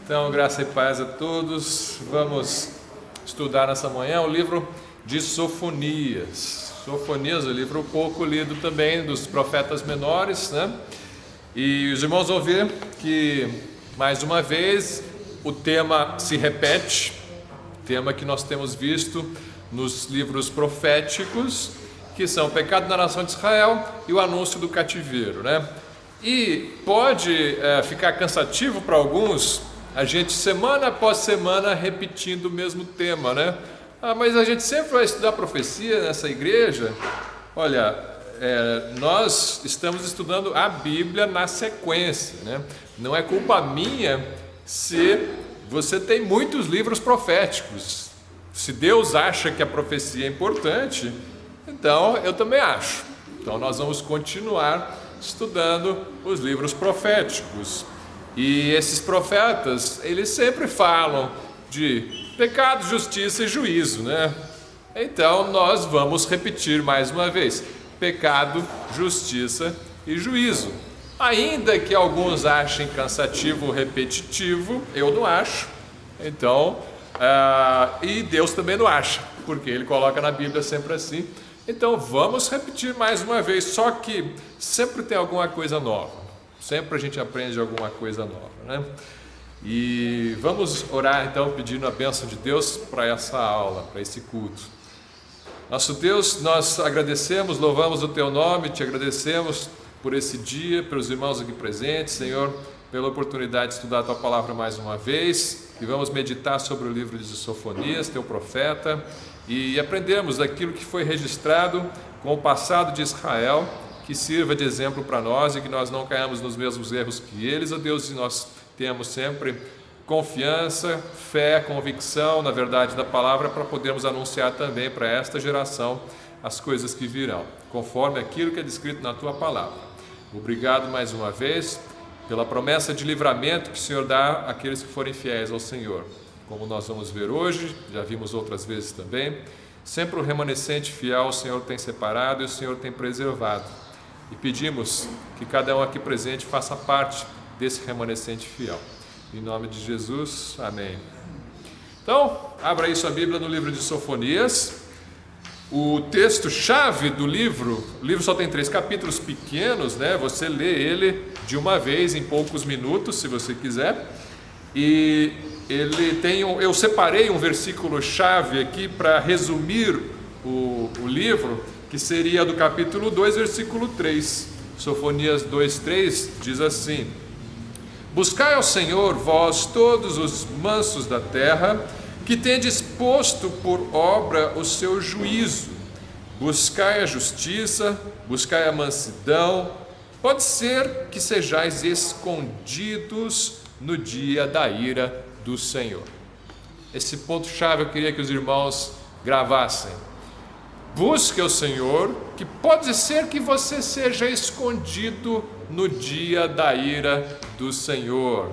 Então, graça e paz a todos. Vamos estudar nessa manhã o livro de Sofonias. Sofonias, o livro pouco lido também dos profetas menores, né? E os irmãos vão ver que, mais uma vez, o tema se repete, tema que nós temos visto nos livros proféticos, que são o pecado da nação de Israel e o anúncio do cativeiro, né? E pode ficar cansativo para alguns a gente semana após semana repetindo o mesmo tema, né? Mas a gente sempre vai estudar profecia nessa igreja. Olha, nós estamos estudando a Bíblia na sequência, né? Não é culpa minha se você tem muitos livros proféticos. Se Deus acha que a profecia é importante, então eu também acho. Então nós vamos continuar estudando os livros proféticos. E esses profetas, eles sempre falam de pecado, justiça e juízo, né? Então nós vamos repetir mais uma vez: pecado, justiça e juízo. Ainda que alguns achem cansativo, repetitivo, eu não acho. Então, e Deus também não acha, porque Ele coloca na Bíblia sempre assim. Então vamos repetir mais uma vez, só que sempre tem alguma coisa nova. Sempre a gente aprende alguma coisa nova, né? E vamos orar então pedindo a bênção de Deus para essa aula, para esse culto. Nosso Deus, nós agradecemos, louvamos o Teu nome, Te agradecemos por esse dia, pelos irmãos aqui presentes, Senhor, pela oportunidade de estudar a Tua palavra mais uma vez, e vamos meditar sobre o livro de Sofonias, Teu profeta, e aprendermos daquilo que foi registrado com o passado de Israel, que sirva de exemplo para nós e que nós não caiamos nos mesmos erros que eles, ó Deus, e nós temos sempre confiança, fé, convicção na verdade da palavra para podermos anunciar também para esta geração as coisas que virão, conforme aquilo que é descrito na Tua palavra. Obrigado mais uma vez pela promessa de livramento que o Senhor dá àqueles que forem fiéis ao Senhor. Como nós vamos ver hoje, já vimos outras vezes também, sempre o remanescente fiel o Senhor tem separado e o Senhor tem preservado. E pedimos que cada um aqui presente faça parte desse remanescente fiel. Em nome de Jesus, amém. Então, abra aí sua Bíblia no livro de Sofonias. O texto-chave do livro, o livro só tem 3 capítulos pequenos, né? Você lê ele de uma vez, em poucos minutos, se você quiser. E ele tem eu separei um versículo-chave aqui para resumir o livro, que seria do capítulo 2, versículo 3. Sofonias 2:3 diz assim: Buscai ao Senhor, vós todos os mansos da terra, que tendes posto por obra o seu juízo. Buscai a justiça, buscai a mansidão. Pode ser que sejais escondidos no dia da ira do Senhor. Esse ponto-chave eu queria que os irmãos gravassem. Busque o Senhor, que pode ser que você seja escondido no dia da ira do Senhor.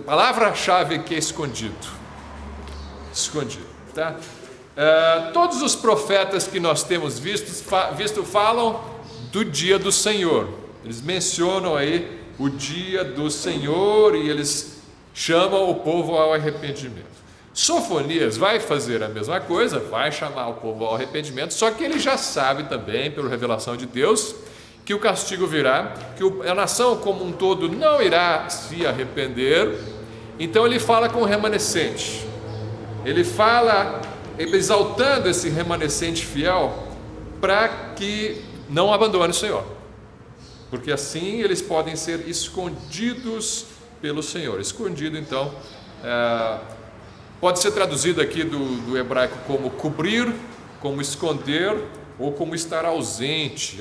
Palavra-chave aqui é escondido. Escondido, tá? Todos os profetas que nós temos visto falam do dia do Senhor. Eles mencionam aí o dia do Senhor e eles chamam o povo ao arrependimento. Sofonias vai fazer a mesma coisa, vai chamar o povo ao arrependimento, só que ele já sabe também, pela revelação de Deus, que o castigo virá, que a nação como um todo não irá se arrepender. Então ele fala com o remanescente, ele fala exaltando esse remanescente fiel para que não abandone o Senhor, porque assim eles podem ser escondidos pelo Senhor. Escondido, então, pode ser traduzido aqui do hebraico como cobrir, como esconder, ou como estar ausente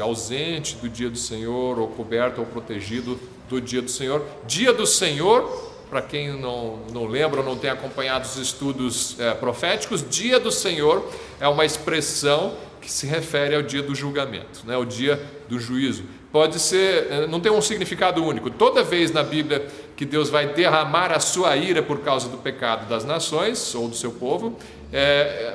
do dia do Senhor, ou coberto ou protegido do dia do Senhor. Dia do Senhor, para quem não lembra ou não tem acompanhado os estudos proféticos, dia do Senhor é uma expressão que se refere ao dia do julgamento, né? O dia do juízo. Pode ser, não tem um significado único. Toda vez na Bíblia que Deus vai derramar a sua ira por causa do pecado das nações ou do seu povo,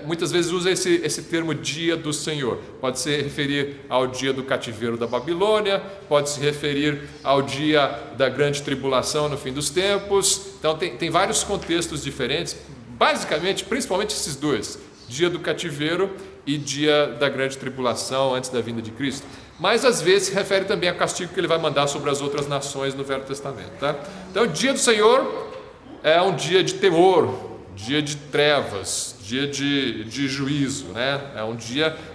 muitas vezes usa esse termo dia do Senhor. Pode se referir ao dia do cativeiro da Babilônia, pode se referir ao dia da grande tribulação no fim dos tempos. Então tem vários contextos diferentes, basicamente, principalmente esses dois, dia do cativeiro e dia da grande tribulação antes da vinda de Cristo. Mas às vezes se refere também ao castigo que ele vai mandar sobre as outras nações no Velho Testamento, tá? Então o dia do Senhor é um dia de temor, dia de trevas, dia de juízo, né?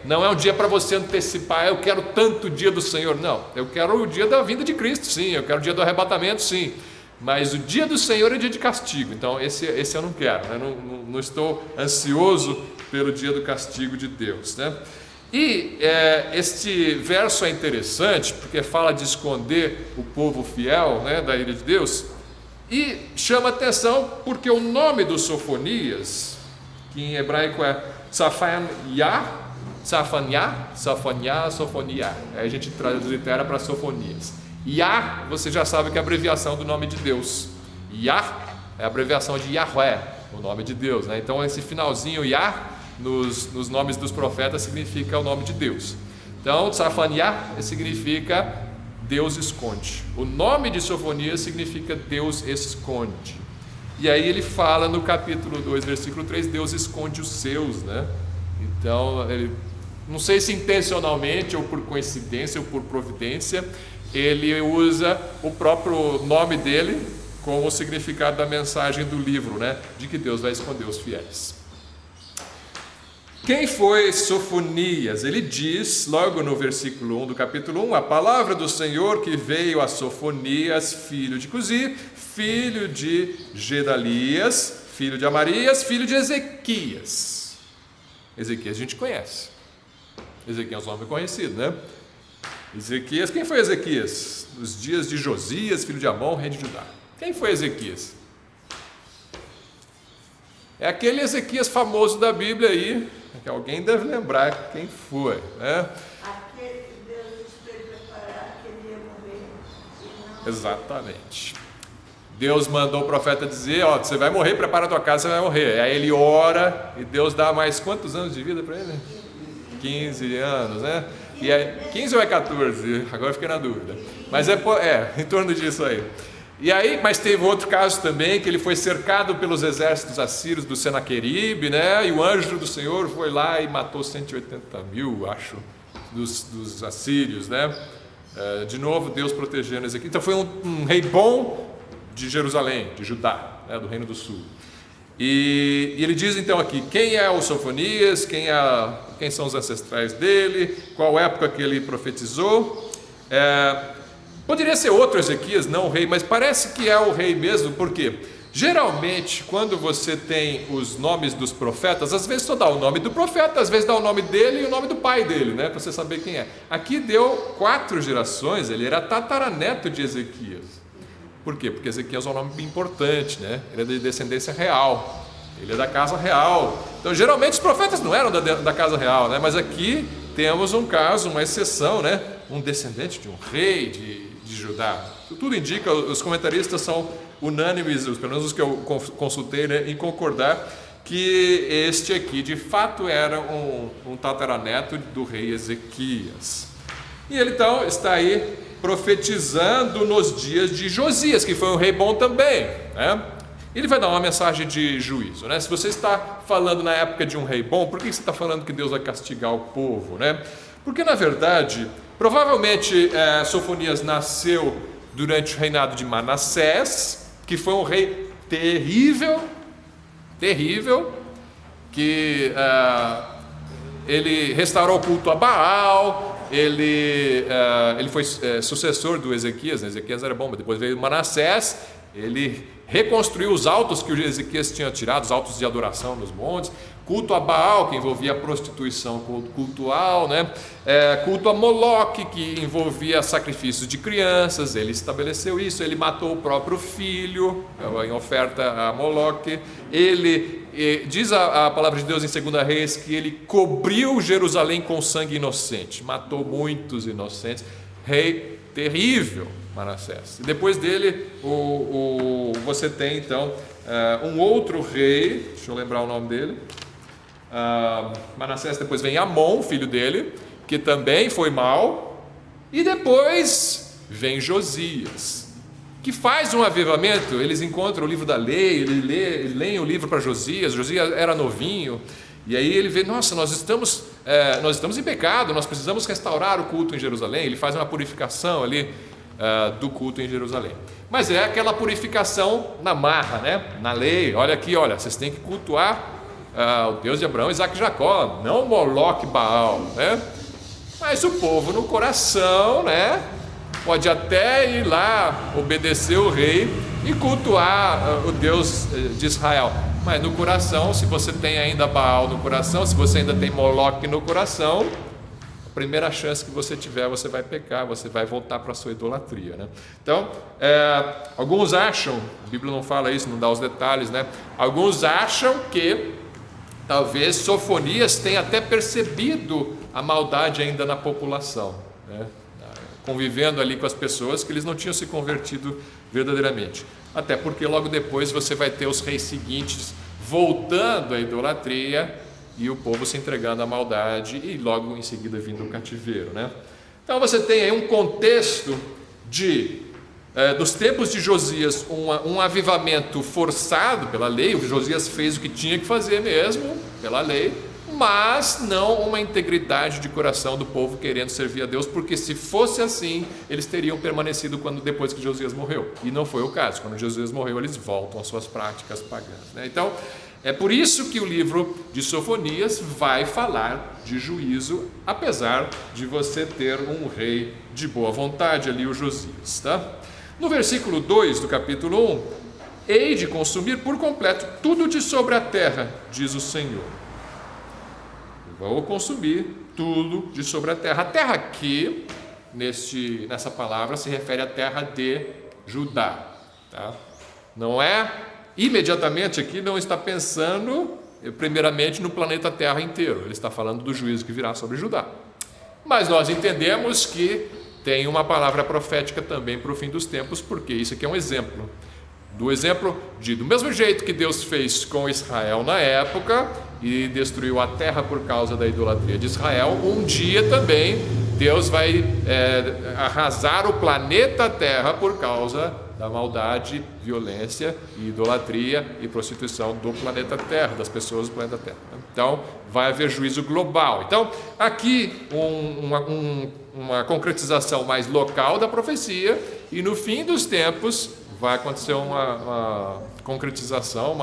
Não é um dia para você antecipar, eu quero tanto o dia do Senhor. Não, eu quero o dia da vinda de Cristo, sim, eu quero o dia do arrebatamento, sim, mas o dia do Senhor é dia de castigo. Então esse eu não quero, né? Não estou ansioso pelo dia do castigo de Deus, né? E este verso é interessante porque fala de esconder o povo fiel, né, da ira de Deus. E chama atenção porque o nome do Sofonias, que em hebraico é Safaniah, aí a gente translitera para Sofonias. Yah, você já sabe que é a abreviação do nome de Deus. Yah é a abreviação de Yahweh, o nome de Deus, né? Então esse finalzinho Yah nos nomes dos profetas significa o nome de Deus. Então Safaniah significa Deus esconde. O nome de Sofonias significa Deus esconde. E aí ele fala no capítulo 2, versículo 3, Deus esconde os seus, né? Então, não sei se intencionalmente ou por coincidência ou por providência, ele usa o próprio nome dele como o significado da mensagem do livro, né? De que Deus vai esconder os fiéis. Quem foi Sofonias? Ele diz, logo no versículo 1 do capítulo 1, a palavra do Senhor que veio a Sofonias, filho de Cusi, filho de Gedalias, filho de Amarias, filho de Ezequias. Ezequias a gente conhece. Ezequias é um nome conhecido, né? Ezequias, quem foi Ezequias? Nos dias de Josias, filho de Amon, rei de Judá. Quem foi Ezequias? É aquele Ezequias famoso da Bíblia aí, que alguém deve lembrar quem foi, né? Aquele que Deus fez preparar que ele ia morrer. Exatamente. Deus mandou o profeta dizer, ó, você vai morrer, prepara a tua casa, você vai morrer. Aí ele ora e Deus dá mais quantos anos de vida para ele? 15 anos, né? E é 15 ou é 14? Agora eu fiquei na dúvida. Mas em torno disso aí. E aí, mas teve outro caso também, que ele foi cercado pelos exércitos assírios do Senaqueribe, né? E o anjo do Senhor foi lá e matou 180 mil, acho, dos assírios, né? De novo, Deus protegendo Ezequias. Então foi um rei bom de Jerusalém, de Judá, né? Do Reino do Sul. E ele diz então aqui, quem é o Sofonias, quem são os ancestrais dele, qual época que ele profetizou. Poderia ser outro Ezequias, não o rei, mas parece que é o rei mesmo, porque geralmente quando você tem os nomes dos profetas, às vezes só dá o nome do profeta, às vezes dá o nome dele e o nome do pai dele, né, para você saber quem é. Aqui deu 4 gerações, ele era tataraneto de Ezequias. Por quê? Porque Ezequias é um nome importante, né? Ele é de descendência real, ele é da casa real. Então geralmente os profetas não eram da casa real, né? Mas aqui temos um caso, uma exceção, né? Um descendente de um rei de Judá. Tudo indica, os comentaristas são unânimes, pelo menos os que eu consultei, né, em concordar que este aqui de fato era um tataraneto do rei Ezequias. E ele então está aí profetizando nos dias de Josias, que foi um rei bom também, né? Ele vai dar uma mensagem de juízo, né? Se você está falando na época de um rei bom, por que você está falando que Deus vai castigar o povo, né? Porque na verdade, provavelmente Sofonias nasceu durante o reinado de Manassés, que foi um rei terrível, que ele restaurou o culto a Baal. Ele foi sucessor do Ezequias, né? Ezequias era bom, mas depois veio Manassés, ele reconstruiu os altos que o Ezequias tinha tirado, os altos de adoração nos montes, culto a Baal, que envolvia a prostituição cultual, né? Culto a Moloque, que envolvia sacrifícios de crianças, ele estabeleceu isso, ele matou o próprio filho em oferta a Moloque, diz a palavra de Deus em 2 Reis que ele cobriu Jerusalém com sangue inocente, matou muitos inocentes, rei terrível Manassés. E depois dele você tem então um outro rei, deixa eu lembrar o nome dele, Manassés, depois vem Amon, filho dele, que também foi mau, e depois vem Josias, que faz um avivamento. Eles encontram o livro da lei, eles leem o livro para Josias. Josias era novinho, e aí ele vê, nossa, nós estamos em pecado, nós precisamos restaurar o culto em Jerusalém. Ele faz uma purificação ali do culto em Jerusalém, mas é aquela purificação na marra, né? Na lei. Olha aqui, olha, vocês têm que cultuar o Deus de Abraão, Isaac e Jacó, não Moloque e Baal, né? Mas o povo no coração, né, pode até ir lá obedecer o rei e cultuar o Deus de Israel, mas no coração, se você tem ainda Baal no coração, se você ainda tem Moloque no coração, a primeira chance que você tiver, você vai pecar, você vai voltar para a sua idolatria, né? Então, alguns acham, a Bíblia não fala isso, não dá os detalhes, né? Alguns acham que talvez Sofonias tenha até percebido a maldade ainda na população, né? Convivendo ali com as pessoas, que eles não tinham se convertido verdadeiramente. Até porque logo depois você vai ter os reis seguintes voltando à idolatria e o povo se entregando à maldade e logo em seguida vindo o cativeiro, né? Então você tem aí um contexto dos tempos de Josias, um avivamento forçado pela lei. O Josias fez o que tinha que fazer mesmo, pela lei, mas não uma integridade de coração do povo querendo servir a Deus, porque se fosse assim, eles teriam permanecido depois que Josias morreu, e não foi o caso. Quando Josias morreu, eles voltam às suas práticas pagãs, né? Então, é por isso que o livro de Sofonias vai falar de juízo, apesar de você ter um rei de boa vontade ali, o Josias, tá? No versículo 2 do capítulo 1, hei de consumir por completo tudo de sobre a terra, diz o Senhor. Vou consumir tudo de sobre a terra. A terra aqui, nessa palavra, se refere à terra de Judá, tá? Não é, imediatamente aqui, não está pensando, primeiramente, no planeta Terra inteiro. Ele está falando do juízo que virá sobre Judá. Mas nós entendemos que tem uma palavra profética também para o fim dos tempos, porque isso aqui é um exemplo. Do mesmo jeito que Deus fez com Israel na época e destruiu a terra por causa da idolatria de Israel, um dia também Deus vai arrasar o planeta Terra por causa da maldade, violência, idolatria e prostituição do planeta Terra, das pessoas do planeta Terra. Então, vai haver juízo global. Então, aqui uma concretização mais local da profecia, e no fim dos tempos vai acontecer uma concretização,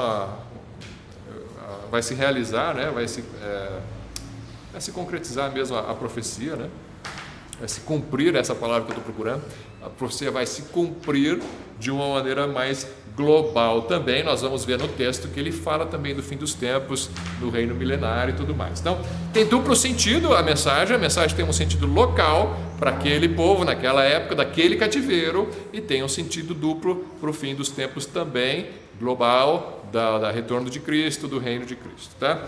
vai se realizar, né? Vai se concretizar mesmo a profecia, né? Vai se cumprir essa palavra que eu estou procurando. A profecia vai se cumprir de uma maneira mais global também. Nós vamos ver no texto que ele fala também do fim dos tempos, do reino milenário e tudo mais. Então, tem duplo sentido a mensagem tem um sentido local para aquele povo naquela época, daquele cativeiro, e tem um sentido duplo para o fim dos tempos também, global, da retorno de Cristo, do reino de Cristo, tá?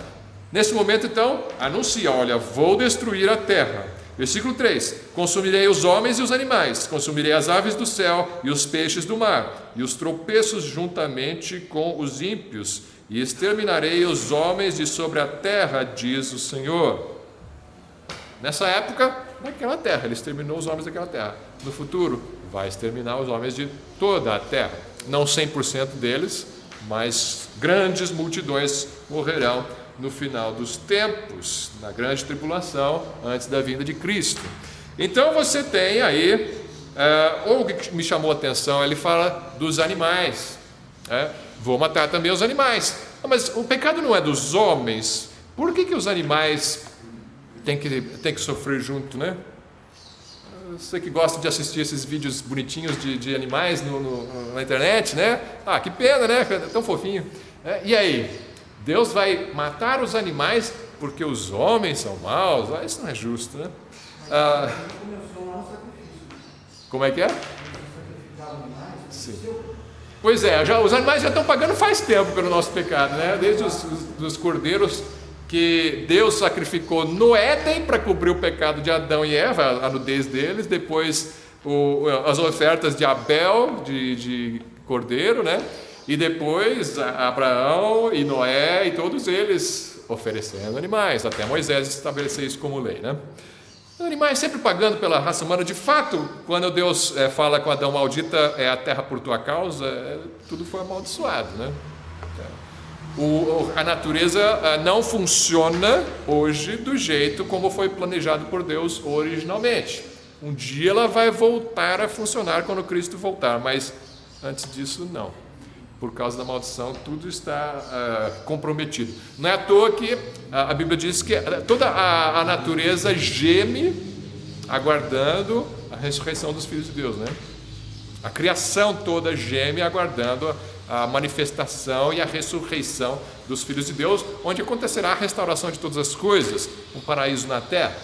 Nesse momento, então, anuncia, olha, vou destruir a terra. Versículo 3: consumirei os homens e os animais, consumirei as aves do céu e os peixes do mar, e os tropeços juntamente com os ímpios, e exterminarei os homens de sobre a terra, diz o Senhor. Nessa época, naquela terra, ele exterminou os homens daquela terra. No futuro, vai exterminar os homens de toda a terra. Não 100% deles, mas grandes multidões morrerão no final dos tempos, na grande tribulação, antes da vinda de Cristo. Então você tem aí, o que me chamou a atenção, ele fala dos animais, vou matar também os animais. Mas o pecado não é dos homens, por que os animais têm que sofrer junto, né? Você que gosta de assistir esses vídeos bonitinhos de animais na internet, né? Ah, que pena, né? É tão fofinho. E aí? Deus vai matar os animais porque os homens são maus? Isso não é justo, né? Como é que é? Sim. Pois é, os animais já estão pagando faz tempo pelo nosso pecado, né? Desde os cordeiros que Deus sacrificou no Éden para cobrir o pecado de Adão e Eva, a nudez deles, depois as ofertas de Abel, de cordeiro, né? E depois Abraão e Noé e todos eles oferecendo animais, até Moisés estabelecer isso como lei, né? Animais sempre pagando pela raça humana. De fato, quando Deus fala com Adão, maldita é a terra por tua causa, tudo foi amaldiçoado, né? A natureza não funciona hoje do jeito como foi planejado por Deus originalmente. Um dia ela vai voltar a funcionar quando Cristo voltar, mas antes disso não. Por causa da maldição, tudo está comprometido. Não é à toa que a Bíblia diz que toda a natureza geme aguardando a ressurreição dos filhos de Deus, né? A criação toda geme aguardando a manifestação e a ressurreição dos filhos de Deus, onde acontecerá a restauração de todas as coisas, um paraíso na terra,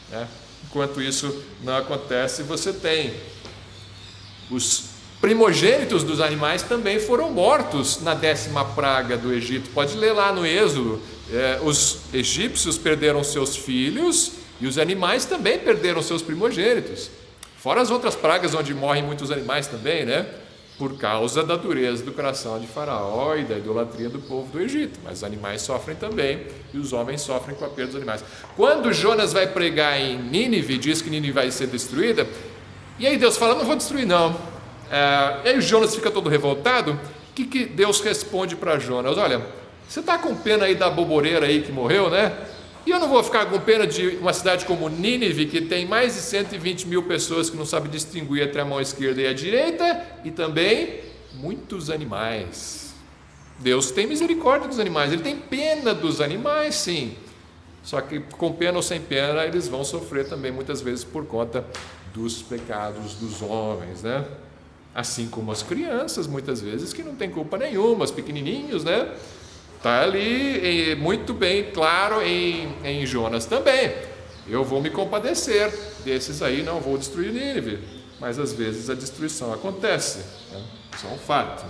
né? Enquanto isso não acontece, você tem os primogênitos dos animais também foram mortos na 10ª praga do Egito. Pode ler lá no Êxodo, os egípcios perderam seus filhos e os animais também perderam seus primogênitos. Fora as outras pragas onde morrem muitos animais também, né? Por causa da dureza do coração de Faraó e da idolatria do povo do Egito. Mas os animais sofrem também e os homens sofrem com a perda dos animais. Quando Jonas vai pregar em Nínive, diz que Nínive vai ser destruída, e aí Deus fala, não vou destruir não. E aí o Jonas fica todo revoltado. O que Deus responde para Jonas? Olha, você está com pena aí da boboreira aí que morreu, né? E eu não vou ficar com pena de uma cidade como Nínive, que tem mais de 120 mil pessoas que não sabem distinguir entre a mão esquerda e a direita, e também muitos animais. Deus tem misericórdia dos animais, Ele tem pena dos animais, sim. Só que com pena ou sem pena, eles vão sofrer também muitas vezes por conta dos pecados dos homens, né? Assim como as crianças, muitas vezes, que não tem culpa nenhuma, os pequenininhos, né? Está ali muito bem claro em Jonas também. Eu vou me compadecer desses aí, não vou destruir Nínive. Mas às vezes a destruição acontece, né? Isso é um fato.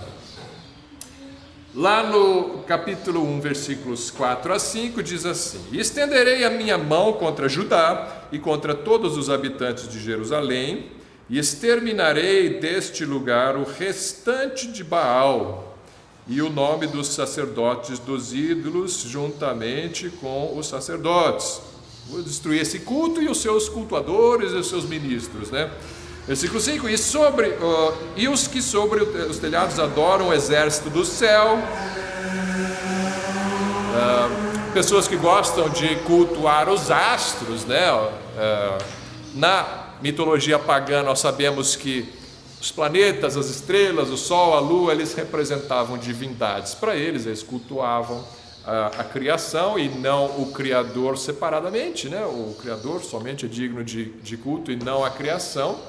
Lá no capítulo 1, versículos 4 a 5, diz assim: estenderei a minha mão contra Judá e contra todos os habitantes de Jerusalém, e exterminarei deste lugar o restante de Baal e o nome dos sacerdotes dos ídolos, juntamente com os sacerdotes. Vou destruir esse culto e os seus cultuadores e os seus ministros, né? Versículo 5: e os que sobre os telhados adoram o exército do céu, pessoas que gostam de cultuar os astros, né? Na mitologia pagã nós sabemos que os planetas, as estrelas, o sol, a lua, eles representavam divindades. Para eles cultuavam a criação e não o Criador separadamente, né? O Criador somente é digno de culto e não a criação.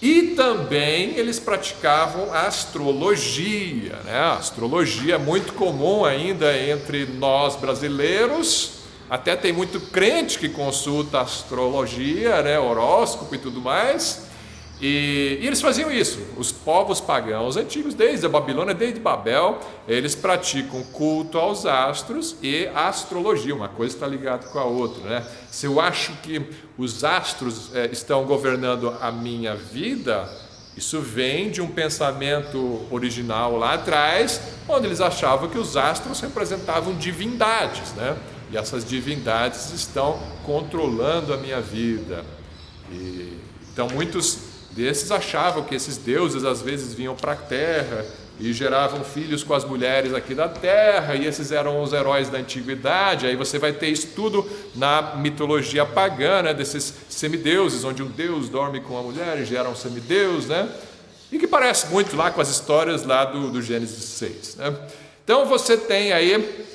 E também eles praticavam a astrologia, né? A astrologia é muito comum ainda entre nós brasileiros. Até tem muito crente que consulta astrologia, né? Horóscopo e tudo mais. E eles faziam isso. Os povos pagãos antigos, desde a Babilônia, desde Babel, eles praticam culto aos astros e a astrologia. Uma coisa está ligada com a outra, né? Se eu acho que os astros estão governando a minha vida, isso vem de um pensamento original lá atrás, onde eles achavam que os astros representavam divindades, né? E essas divindades estão controlando a minha vida. Então muitos desses achavam que esses deuses às vezes vinham para a terra e geravam filhos com as mulheres aqui da terra, e esses eram os heróis da antiguidade. Aí você vai ter isso tudo na mitologia pagã, né, desses semideuses, onde um deus dorme com a mulher e gera um semideus, né? E que parece muito lá com as histórias lá do Gênesis 6, né? Então você tem aí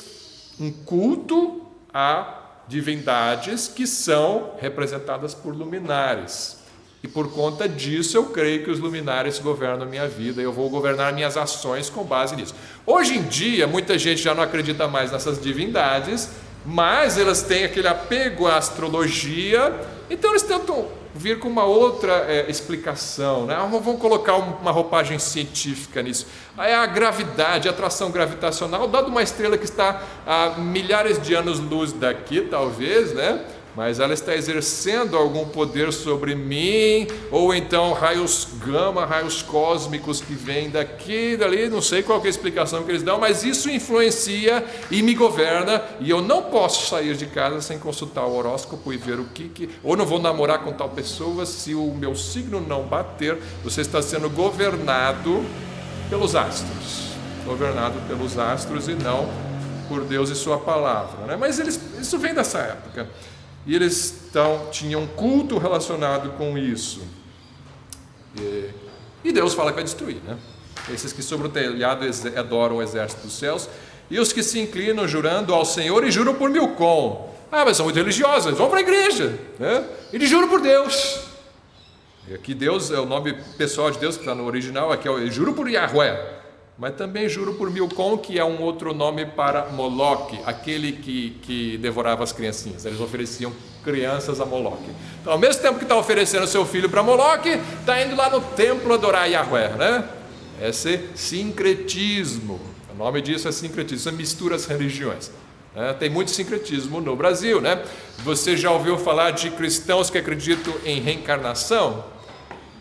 um culto a divindades que são representadas por luminares. E por conta disso eu creio que os luminares governam a minha vida, e eu vou governar minhas ações com base nisso. Hoje em dia, muita gente já não acredita mais nessas divindades, mas elas têm aquele apego à astrologia, então eles tentam vir com uma outra explicação, né? Vamos colocar uma roupagem científica nisso. Aí a gravidade, a atração gravitacional, dado uma estrela que está a milhares de anos-luz daqui, talvez, né? mas ela está exercendo algum poder sobre mim, ou então raios gama, raios cósmicos que vêm daqui, dali, não sei qual que é a explicação que eles dão, mas isso influencia e me governa, e eu não posso sair de casa sem consultar o horóscopo e ver ou não vou namorar com tal pessoa se o meu signo não bater. Você está sendo governado pelos astros, e não por Deus e sua palavra, né? Mas isso vem dessa época. E eles tinham um culto relacionado com isso. E Deus fala que vai destruir, né? Esses que sobre o telhado adoram o exército dos céus, e os que se inclinam jurando ao Senhor e juram por Milcom. Mas são muito religiosos, eles vão para a igreja, né? E eles juram por Deus. E aqui Deus é o nome pessoal de Deus que está no original, aqui é eu juro por Yahweh. Mas também juro por Milcom, que é um outro nome para Moloque, aquele que devorava as criancinhas. Eles ofereciam crianças a Moloque. Então, ao mesmo tempo que está oferecendo seu filho para Moloque, está indo lá no templo adorar Yahweh, né? Esse sincretismo. O nome disso é sincretismo, são misturas religiões. Tem muito sincretismo no Brasil, né? Você já ouviu falar de cristãos que acreditam em reencarnação?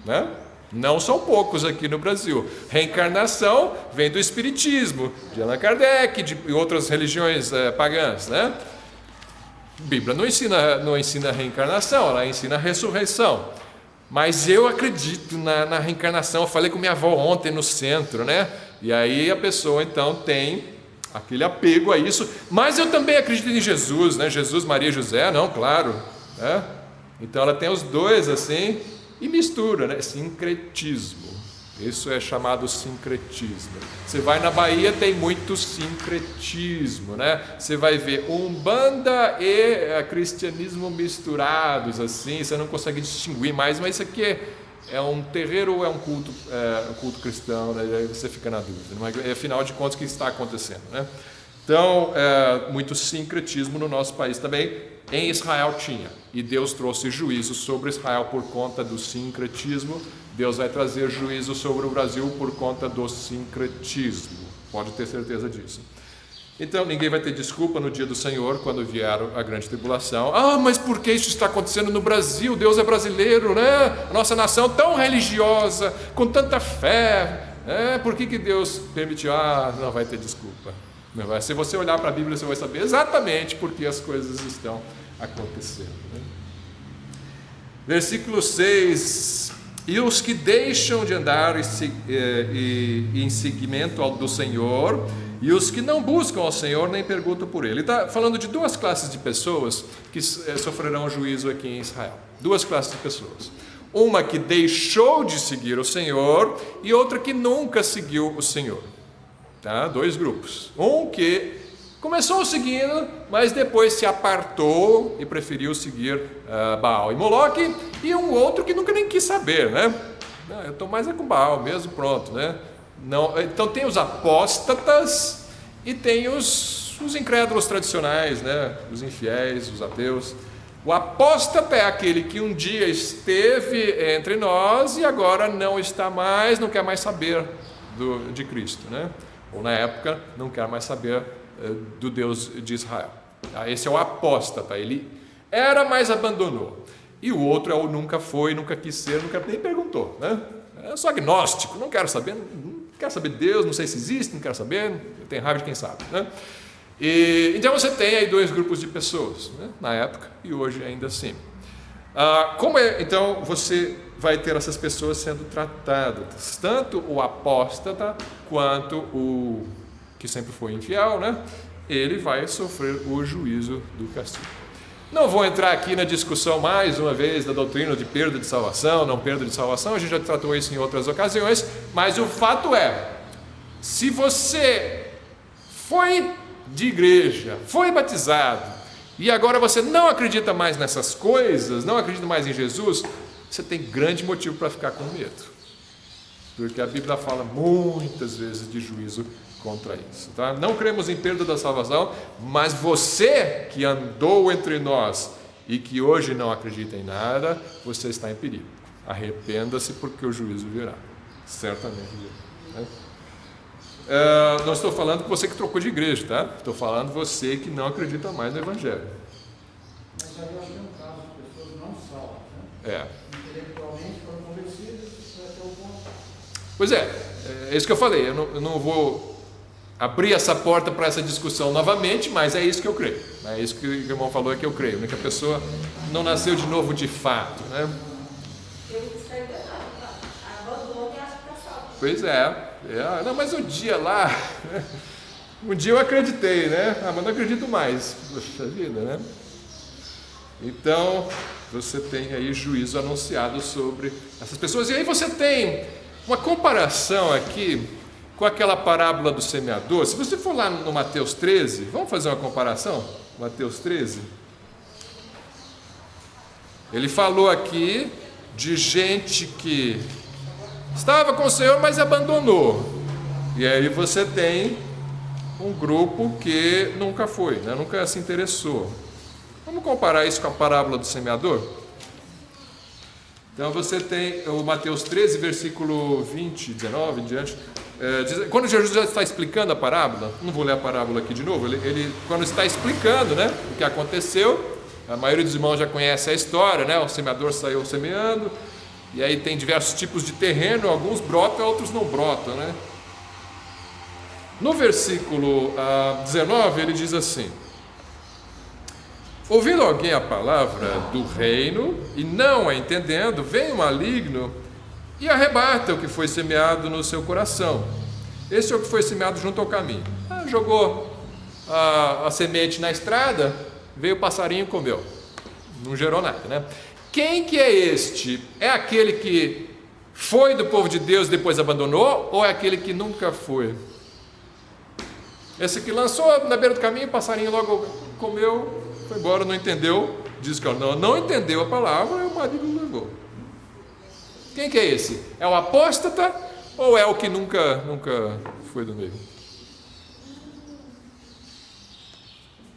Né? Não são poucos aqui no Brasil. Reencarnação vem do Espiritismo, de Allan Kardec, de outras religiões pagãs, né? A Bíblia não ensina reencarnação, ela ensina ressurreição. Mas eu acredito na reencarnação. Eu falei com minha avó ontem no centro, né? E aí a pessoa então tem aquele apego a isso. Mas eu também acredito em Jesus, né? Jesus, Maria e José, não, claro, né? Então ela tem os dois assim. E mistura, né? Sincretismo. Isso é chamado sincretismo. Você vai na Bahia, tem muito sincretismo, né? Você vai ver Umbanda e cristianismo misturados, assim, você não consegue distinguir mais, mas isso aqui é um terreiro ou é um culto cristão, né? Aí você fica na dúvida. Mas, afinal de contas, o que está acontecendo, né? Então, muito sincretismo no nosso país também. Em Israel tinha, e Deus trouxe juízo sobre Israel por conta do sincretismo. Deus vai trazer juízo sobre o Brasil por conta do sincretismo, pode ter certeza disso. Então ninguém vai ter desculpa no dia do Senhor, quando vier a grande tribulação. Mas por que isso está acontecendo no Brasil? Deus é brasileiro, né? A nossa nação tão religiosa, com tanta fé, por que Deus permitiu? Não vai ter desculpa. Se você olhar para a Bíblia, você vai saber exatamente por que as coisas estão acontecendo, né? Versículo 6: e os que deixam de andar em seguimento do Senhor, e os que não buscam ao Senhor, nem perguntam por Ele. Ele está falando de duas classes de pessoas que sofrerão juízo aqui em Israel. Duas classes de pessoas. Uma que deixou de seguir o Senhor, e outra que nunca seguiu o Senhor. Tá? Dois grupos. Um que começou seguindo, mas depois se apartou e preferiu seguir Baal e Moloque, e um outro que nunca nem quis saber, né? Eu estou mais com Baal mesmo, pronto, né? Não, então tem os apóstatas e tem os incrédulos tradicionais, né? Os infiéis, os ateus. O apóstata é aquele que um dia esteve entre nós e agora não está mais, não quer mais saber de Cristo, né? Ou na época não quer mais saber do Deus de Israel. Esse é o apóstata, ele era, mas abandonou. E o outro é o nunca foi, nunca quis ser, nunca nem perguntou, né? Eu sou agnóstico, não quero saber, não quero saber de Deus, não sei se existe, não quero saber, eu tenho raiva de quem sabe, né? Então você tem aí dois grupos de pessoas, né? Na época e hoje ainda assim. Então você vai ter essas pessoas sendo tratadas, tanto o apóstata quanto o que sempre foi infiel, né? Ele vai sofrer o juízo do castigo. Não vou entrar aqui na discussão mais uma vez da doutrina de perda de salvação, não perda de salvação, a gente já tratou isso em outras ocasiões, mas o fato é, se você foi de igreja, foi batizado, e agora você não acredita mais nessas coisas, não acredita mais em Jesus, você tem grande motivo para ficar com medo, porque a Bíblia fala muitas vezes de juízo contra isso, tá? Não cremos em perda da salvação, mas você que andou entre nós e que hoje não acredita em nada, você está em perigo. Arrependa-se, porque o juízo virá, certamente virá, né? Não estou falando que você que trocou de igreja, tá? Estou falando você que não acredita mais no Evangelho. Mas isso aí eu acho que é um caso de pessoas não salvas, né? Intelectualmente foram convencidas até o ponto. Pois é isso que eu falei, eu não vou abrir essa porta para essa discussão novamente, mas é isso que eu creio. É isso que o irmão falou, é que eu creio, né? Que a pessoa não nasceu de novo de fato, né? Pois não, mas um dia lá, um dia eu acreditei, né? Mas não acredito mais. Poxa vida, né? Então, você tem aí juízo anunciado sobre essas pessoas. E aí você tem uma comparação aqui com aquela parábola do semeador. Se você for lá no Mateus 13, vamos fazer uma comparação? Mateus 13. Ele falou aqui de gente que estava com o Senhor, mas abandonou. E aí você tem um grupo que nunca foi, né? Nunca se interessou. Vamos comparar isso com a parábola do semeador? Então você tem o Mateus 13, versículo 20, 19 em diante. Quando Jesus já está explicando a parábola, não vou ler a parábola aqui de novo, ele quando está explicando, né, o que aconteceu, a maioria dos irmãos já conhece a história, né? O semeador saiu semeando, e aí tem diversos tipos de terreno, alguns brotam, outros não brotam, né? No versículo 19 ele diz assim: ouvindo alguém a palavra do reino e não a entendendo, vem o maligno e arrebata o que foi semeado no seu coração. Esse é o que foi semeado junto ao caminho. Jogou a semente na estrada, veio o passarinho e comeu. Não gerou nada, né? Quem que é este? É aquele que foi do povo de Deus e depois abandonou, ou é aquele que nunca foi? Esse que lançou na beira do caminho, o passarinho logo comeu, foi embora, não entendeu, diz que não entendeu a palavra, e o maligno levou. Quem que é esse? É o apóstata ou é o que nunca foi do meio?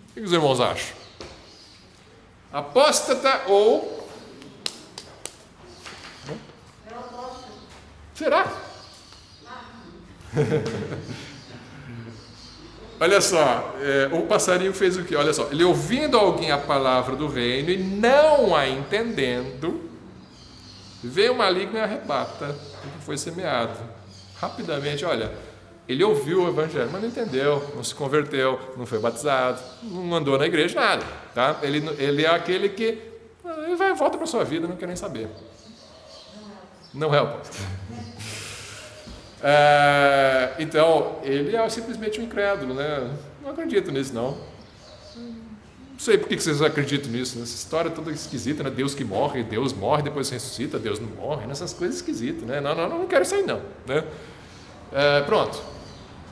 O que os irmãos acham? Apóstata ou... Será? Olha só, o passarinho fez o quê? Olha só, ele ouvindo alguém a palavra do reino e não a entendendo, veio o maligno e arrebata o que foi semeado. Rapidamente, olha, ele ouviu o evangelho, mas não entendeu, não se converteu, não foi batizado, não andou na igreja, nada. Tá? Ele é aquele que ele vai e volta para a sua vida, não quer nem saber. Não é o apóstolo. Então, ele é simplesmente um incrédulo, né? Não acredito nisso, não. Não sei por que vocês acreditam nisso, né? Essa história toda esquisita, né? Deus que morre, Deus morre, depois ressuscita, Deus não morre, né? Essas coisas esquisitas, né? Não quero isso aí, não. Né? Pronto,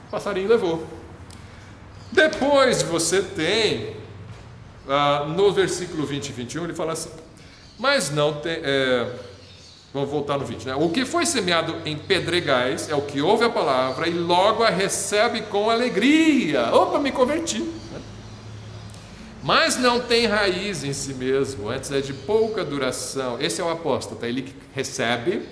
o passarinho levou. Depois você tem, no versículo 20 e 21, ele fala assim: mas não tem... Vamos voltar no 20, né? O que foi semeado em pedregais é o que ouve a palavra e logo a recebe com alegria. Opa, me converti. Né? Mas não tem raiz em si mesmo, antes é de pouca duração. Esse é o apóstata, ele que recebe,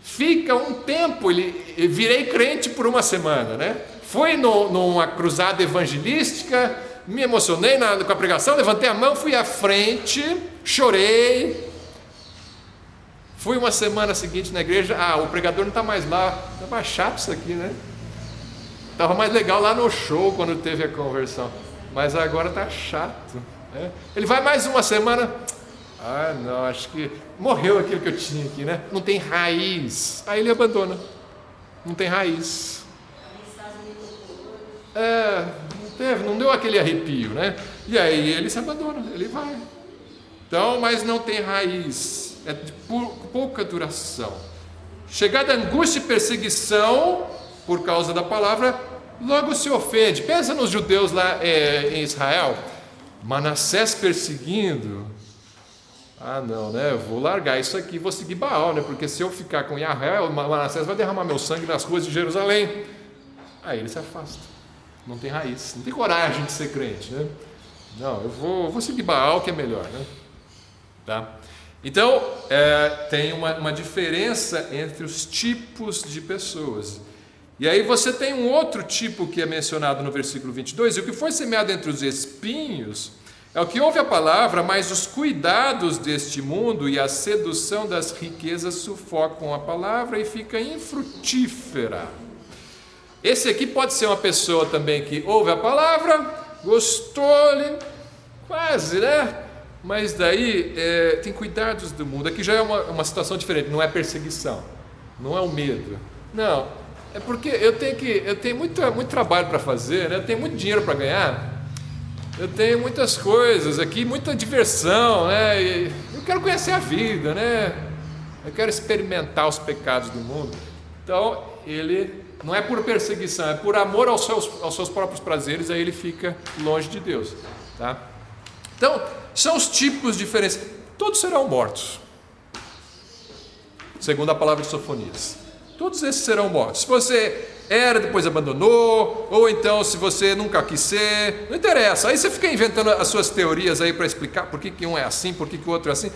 fica um tempo, virei crente por uma semana, né? Fui numa cruzada evangelística, me emocionei com a pregação, levantei a mão, fui à frente, chorei. Fui uma semana seguinte na igreja, o pregador não está mais lá, estava chato isso aqui, né? Estava mais legal lá no show quando teve a conversão, mas agora está chato. Né? Ele vai mais uma semana, não, acho que morreu aquilo que eu tinha aqui, né? Não tem raiz, aí ele abandona, não tem raiz. Não deu aquele arrepio, né? E aí ele se abandona, ele vai. Então, mas não tem raiz. É de pouca duração. Chegada a angústia e perseguição por causa da palavra, logo se ofende. Pensa nos judeus lá em Israel, Manassés perseguindo. Não, né? Eu vou largar isso aqui, vou seguir Baal, né? Porque se eu ficar com Yahvé, Manassés vai derramar meu sangue nas ruas de Jerusalém. Aí ele se afasta. Não tem raiz, não tem coragem de ser crente, né? Não, eu vou seguir Baal, que é melhor, né? Tá? Então, tem uma diferença entre os tipos de pessoas. E aí você tem um outro tipo que é mencionado no versículo 22, e o que foi semeado entre os espinhos É o que ouve a palavra, mas os cuidados deste mundo e a sedução das riquezas sufocam a palavra e fica infrutífera. Esse aqui pode ser uma pessoa também que ouve a palavra, gostou-lhe, quase, né? Mas daí tem cuidados do mundo. Aqui já é uma situação diferente, não é perseguição, não é o medo. Não, é porque eu tenho muito trabalho para fazer, né? Eu tenho muito dinheiro para ganhar. Eu tenho muitas coisas aqui, muita diversão, né? E eu quero conhecer a vida, né? Eu quero experimentar os pecados do mundo. Então, ele não é por perseguição, é por amor aos seus próprios prazeres, aí ele fica longe de Deus, tá? Então, são os tipos diferentes. Todos serão mortos, segundo a palavra de Sofonias. Todos esses serão mortos. Se você era, depois abandonou, ou então se você nunca quis ser, não interessa. Aí você fica inventando as suas teorias aí para explicar por que um é assim, por que o outro é assim.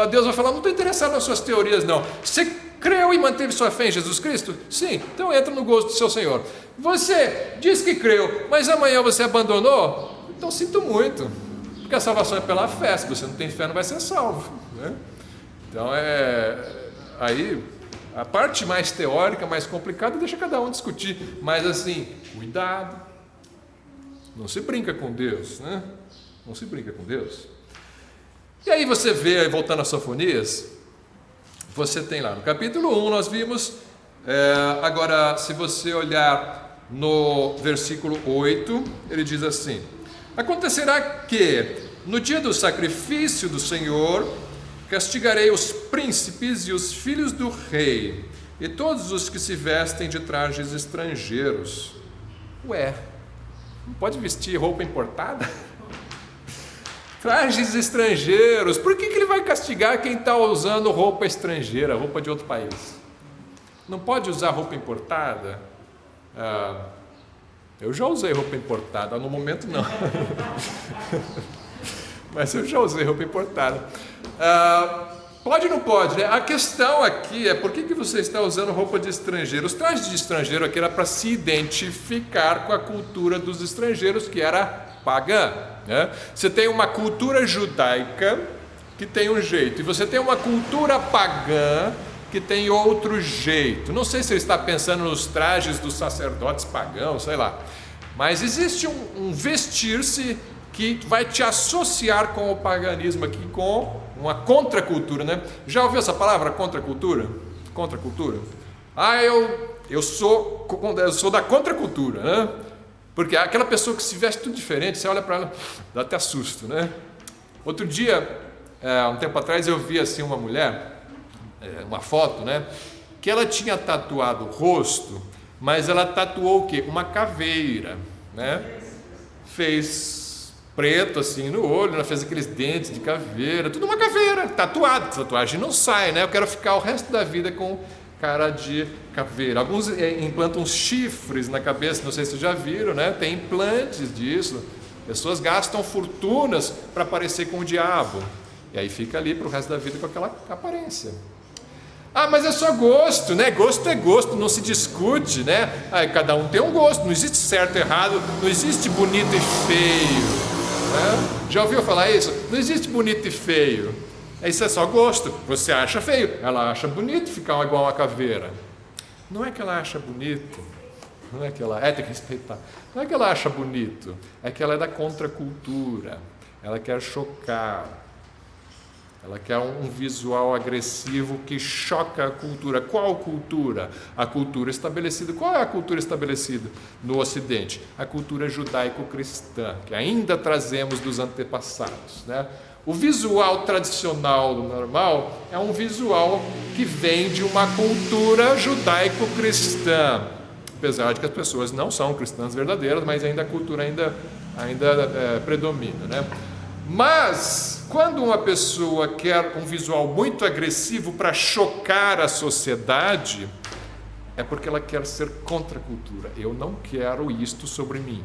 Deus vai falar, não estou interessado nas suas teorias não. Você creu e manteve sua fé em Jesus Cristo? Sim, então entra no gosto do seu Senhor. Você diz que creu, mas amanhã você abandonou? Então sinto muito, porque a salvação é pela fé. Se você não tem fé, não vai ser salvo, né? Então aí a parte mais teórica, mais complicada, deixa cada um discutir. Mas assim, cuidado. Não se brinca com Deus, né? Não se brinca com Deus. E aí você vê, voltando a Sofonias, você tem lá no capítulo 1, nós vimos, agora se você olhar no versículo 8, ele diz assim: acontecerá que no dia do sacrifício do Senhor castigarei os príncipes e os filhos do rei, e todos os que se vestem de trajes estrangeiros. Ué, não pode vestir roupa importada? Trajes estrangeiros, por que ele vai castigar quem está usando roupa estrangeira, roupa de outro país? Não pode usar roupa importada? Eu já usei roupa importada, no momento não. Mas eu já usei roupa importada. Pode ou não pode, né? A questão aqui é por que você está usando roupa de estrangeiro. Os trajes de estrangeiro aqui era para se identificar com a cultura dos estrangeiros, que era pagã, né? Você tem uma cultura judaica que tem um jeito, e você tem uma cultura pagã que tem outro jeito. Não sei se ele está pensando nos trajes dos sacerdotes pagãos, sei lá. Mas existe um vestir-se que vai te associar com o paganismo aqui, com uma contracultura, né? Já ouviu essa palavra, contracultura? Contracultura? Eu sou da contracultura, né? Porque aquela pessoa que se veste tudo diferente, você olha para ela, dá até susto, né? Outro dia, um tempo atrás, eu vi assim uma mulher, uma foto, né? Que ela tinha tatuado o rosto, mas ela tatuou o quê? Uma caveira, né? Fez preto assim no olho, ela fez aqueles dentes de caveira, tudo uma caveira, tatuado. Tatuagem não sai, né? Eu quero ficar o resto da vida com cara de caveira. Alguns implantam chifres na cabeça, não sei se vocês já viram, né? Tem implantes disso. Pessoas gastam fortunas para parecer com o diabo. E aí fica ali para o resto da vida com aquela aparência. Mas é só gosto, né? Gosto é gosto, não se discute, né? Cada um tem um gosto, não existe certo e errado, não existe bonito e feio. Já ouviu falar isso? Não existe bonito e feio. Isso é só gosto. Você acha feio, ela acha bonito ficar igual uma caveira. Não é que ela acha bonito, não é que ela tem que respeitar. Não é que ela acha bonito, é que ela é da contracultura. Ela quer chocar. Ela quer um visual agressivo que choca a cultura. Qual cultura? A cultura estabelecida. Qual é a cultura estabelecida no Ocidente? A cultura judaico-cristã, que ainda trazemos dos antepassados, né? O visual tradicional, normal, é um visual que vem de uma cultura judaico-cristã. Apesar de que as pessoas não são cristãs verdadeiras, mas ainda a cultura ainda predomina, né? Mas, quando uma pessoa quer um visual muito agressivo para chocar a sociedade, é porque ela quer ser contra a cultura. Eu não quero isto sobre mim.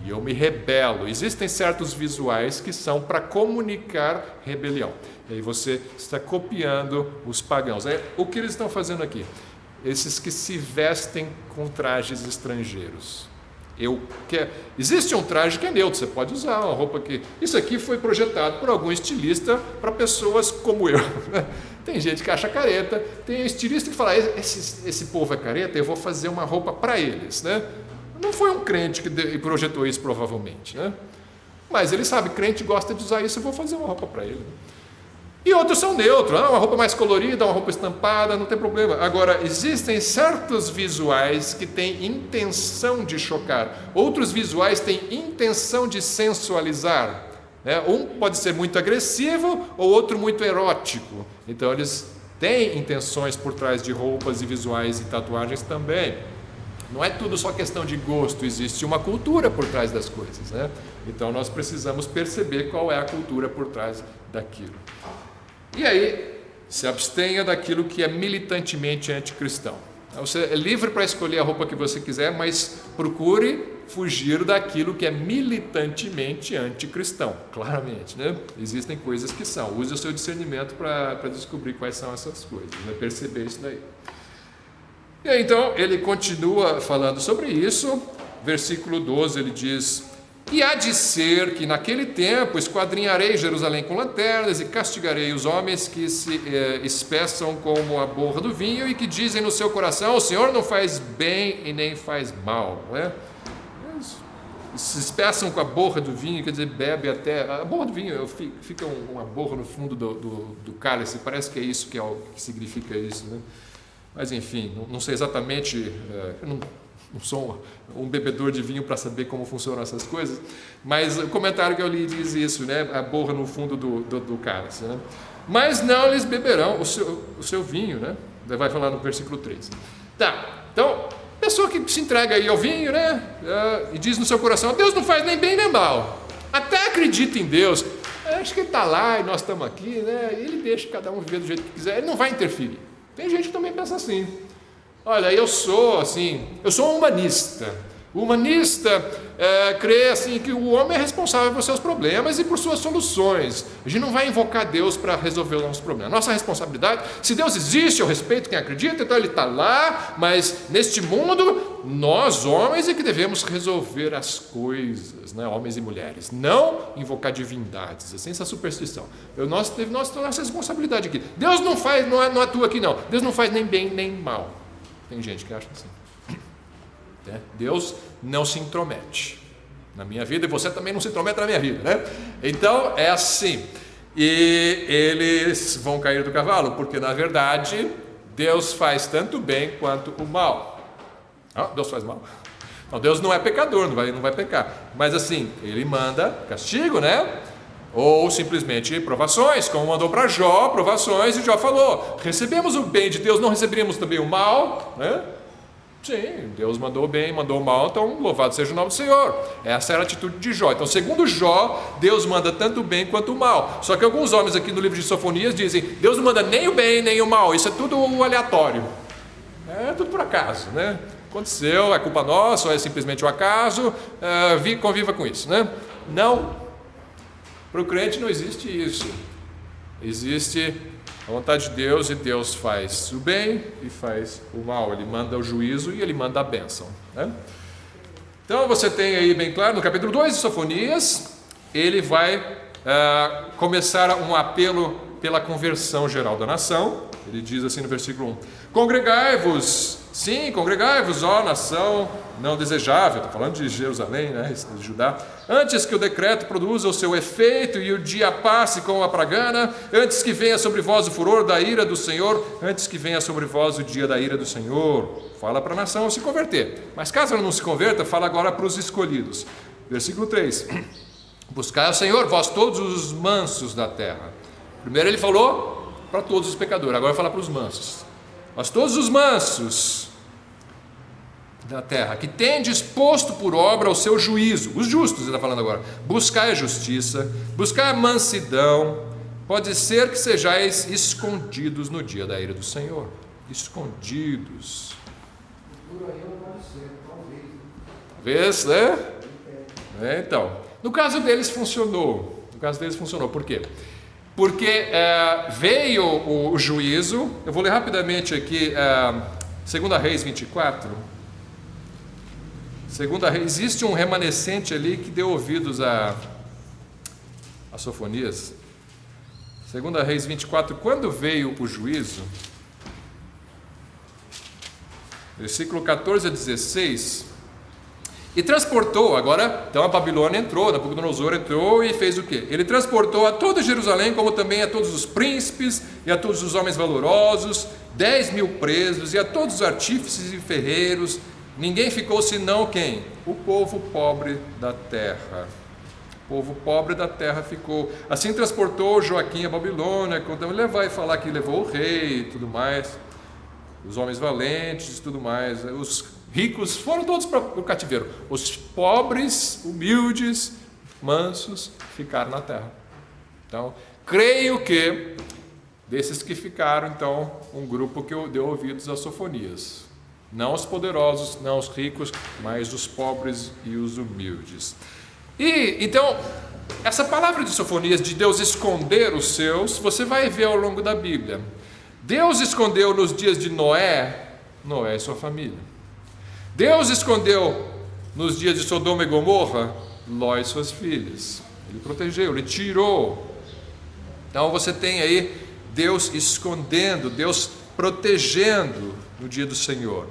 E eu me rebelo. Existem certos visuais que são para comunicar rebelião. E aí você está copiando os pagãos. O que eles estão fazendo aqui? Esses que se vestem com trajes estrangeiros. Existe um traje que é neutro, você pode usar uma roupa que... Isso aqui foi projetado por algum estilista para pessoas como eu. Tem gente que acha careta, tem estilista que fala, esse povo é careta, eu vou fazer uma roupa para eles, né? Não foi um crente que projetou isso, provavelmente, né? Mas ele sabe, crente gosta de usar isso, eu vou fazer uma roupa para ele. E outros são neutros, uma roupa mais colorida, uma roupa estampada, não tem problema. Agora, existem certos visuais que têm intenção de chocar, outros visuais têm intenção de sensualizar. Um pode ser muito agressivo ou outro muito erótico. Então, eles têm intenções por trás de roupas e visuais e tatuagens também. Não é tudo só questão de gosto, existe uma cultura por trás das coisas, né? Então nós precisamos perceber qual é a cultura por trás daquilo. E aí, se abstenha daquilo que é militantemente anticristão. Você é livre para escolher a roupa que você quiser, mas procure fugir daquilo que é militantemente anticristão, claramente, né? Existem coisas que são. Use o seu discernimento para descobrir quais são essas coisas, né? Perceber isso daí. E aí, então, ele continua falando sobre isso. Versículo 12, ele diz: e há de ser que naquele tempo esquadrinharei Jerusalém com lanternas e castigarei os homens que se espeçam como a borra do vinho e que dizem no seu coração, o Senhor não faz bem e nem faz mal, não é? Se espeçam com a borra do vinho, quer dizer, bebe até... A borra do vinho fica uma borra no fundo do cálice, parece que é isso que significa isso, né? Mas enfim, não sei exatamente, eu não sou um bebedor de vinho para saber como funcionam essas coisas, mas o comentário que eu li diz isso, né? A borra no fundo do cálice, né? Mas não lhes beberão o seu vinho, né? Vai falar no versículo 3. Tá, então, pessoa que se entrega aí ao vinho, né? E diz no seu coração, Deus não faz nem bem nem mal, até acredita em Deus, acho que Ele está lá e nós estamos aqui, né? Ele deixa cada um viver do jeito que quiser, Ele não vai interferir. Tem gente que também pensa assim. Olha, eu sou um humanista. O humanista crê assim que o homem é responsável por seus problemas e por suas soluções. A gente não vai invocar Deus para resolver os nossos problemas. Nossa responsabilidade, se Deus existe, eu respeito quem acredita, então Ele está lá, mas neste mundo, nós homens é que devemos resolver as coisas, né? Homens e mulheres, não invocar divindades, assim, essa superstição. Nossa responsabilidade aqui. Deus não atua aqui não. Deus não faz nem bem nem mal. Tem gente que acha assim. Deus não se intromete na minha vida e você também não se intromete na minha vida, né? Então é assim. E eles vão cair do cavalo, porque na verdade Deus faz tanto bem quanto o mal. Deus faz mal. Não, Deus não é pecador, não vai pecar. Mas assim, Ele manda castigo, né? Ou simplesmente provações, como mandou para Jó, provações, e Jó falou, recebemos o bem de Deus, não receberíamos também o mal, né? Sim, Deus mandou o bem, mandou o mal, então louvado seja o nome do Senhor. Essa era a atitude de Jó. Então, segundo Jó, Deus manda tanto o bem quanto o mal. Só que alguns homens aqui no livro de Sofonias dizem, Deus não manda nem o bem nem o mal, isso é tudo aleatório. É tudo por acaso, né? Aconteceu, é culpa nossa, ou é simplesmente um acaso, conviva com isso, né? Não, para o crente não existe isso. Existe a vontade de Deus e Deus faz o bem e faz o mal. Ele manda o juízo e Ele manda a bênção, né? Então você tem aí bem claro, no capítulo 2 de Sofonias, ele vai começar um apelo pela conversão geral da nação. Ele diz assim no versículo 1, congregai-vos, sim, congregai-vos, ó nação não desejável, estou falando de Jerusalém, né, de Judá, antes que o decreto produza o seu efeito e o dia passe como a pragana, antes que venha sobre vós o furor da ira do Senhor, antes que venha sobre vós o dia da ira do Senhor. Fala para a nação se converter, mas caso ela não se converta, fala agora para os escolhidos. Versículo 3, buscai ao Senhor, vós todos os mansos da terra. Primeiro ele falou para todos os pecadores, agora vai falar para os mansos. Mas todos os mansos da terra, que tendes posto por obra o seu juízo, os justos, ele está falando agora, buscai a justiça, buscai a mansidão, pode ser que sejais escondidos no dia da ira do Senhor. Escondidos. Talvez, né? Então, no caso deles funcionou. Por quê? Porque veio o juízo. Eu vou ler rapidamente aqui 2 Reis 24. Segunda Reis, existe um remanescente ali que deu ouvidos a Sofonias. Segunda Reis 24, quando veio o juízo, versículo 14 a 16, e transportou, agora, então a Babilônia entrou, Nabucodonosor entrou e fez o quê? Ele transportou a toda Jerusalém, como também a todos os príncipes e a todos os homens valorosos, 10.000 presos, e a todos os artífices e ferreiros. Ninguém ficou senão quem? O povo pobre da terra. O povo pobre da terra ficou. Assim transportou Joaquim a Babilônia. Então ele vai falar que levou o rei e tudo mais, os homens valentes e tudo mais. Os ricos foram todos para o cativeiro. Os pobres, humildes, mansos, ficaram na terra. Então, creio que desses que ficaram, então, um grupo que deu ouvidos a Sofonias. Não os poderosos, não os ricos, mas os pobres e os humildes. E, então, essa palavra de Sofonias, de Deus esconder os seus, você vai ver ao longo da Bíblia. Deus escondeu nos dias de Noé e sua família. Deus escondeu nos dias de Sodoma e Gomorra, Ló e suas filhas. Ele protegeu, ele tirou. Então você tem aí Deus escondendo, Deus protegendo no dia do Senhor.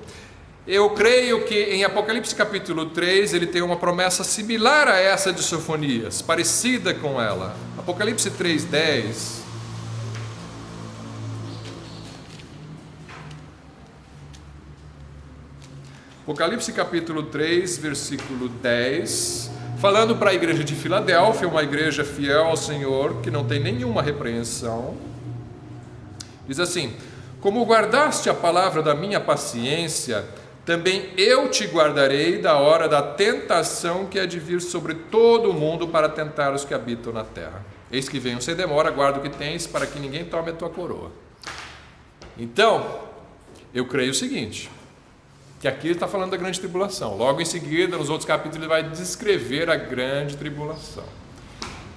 Eu creio que em Apocalipse capítulo 3 ele tem uma promessa similar a essa de Sofonias, parecida com ela. Apocalipse 3:10. Apocalipse capítulo 3, versículo 10, falando para a igreja de Filadélfia, uma igreja fiel ao Senhor, que não tem nenhuma repreensão, diz assim: como guardaste a palavra da minha paciência, também eu te guardarei da hora da tentação que há de vir sobre todo o mundo para tentar os que habitam na terra. Eis que venho sem demora, guarda o que tens, para que ninguém tome a tua coroa. Então, eu creio o seguinte, que aqui ele está falando da grande tribulação. Logo em seguida, nos outros capítulos, ele vai descrever a grande tribulação.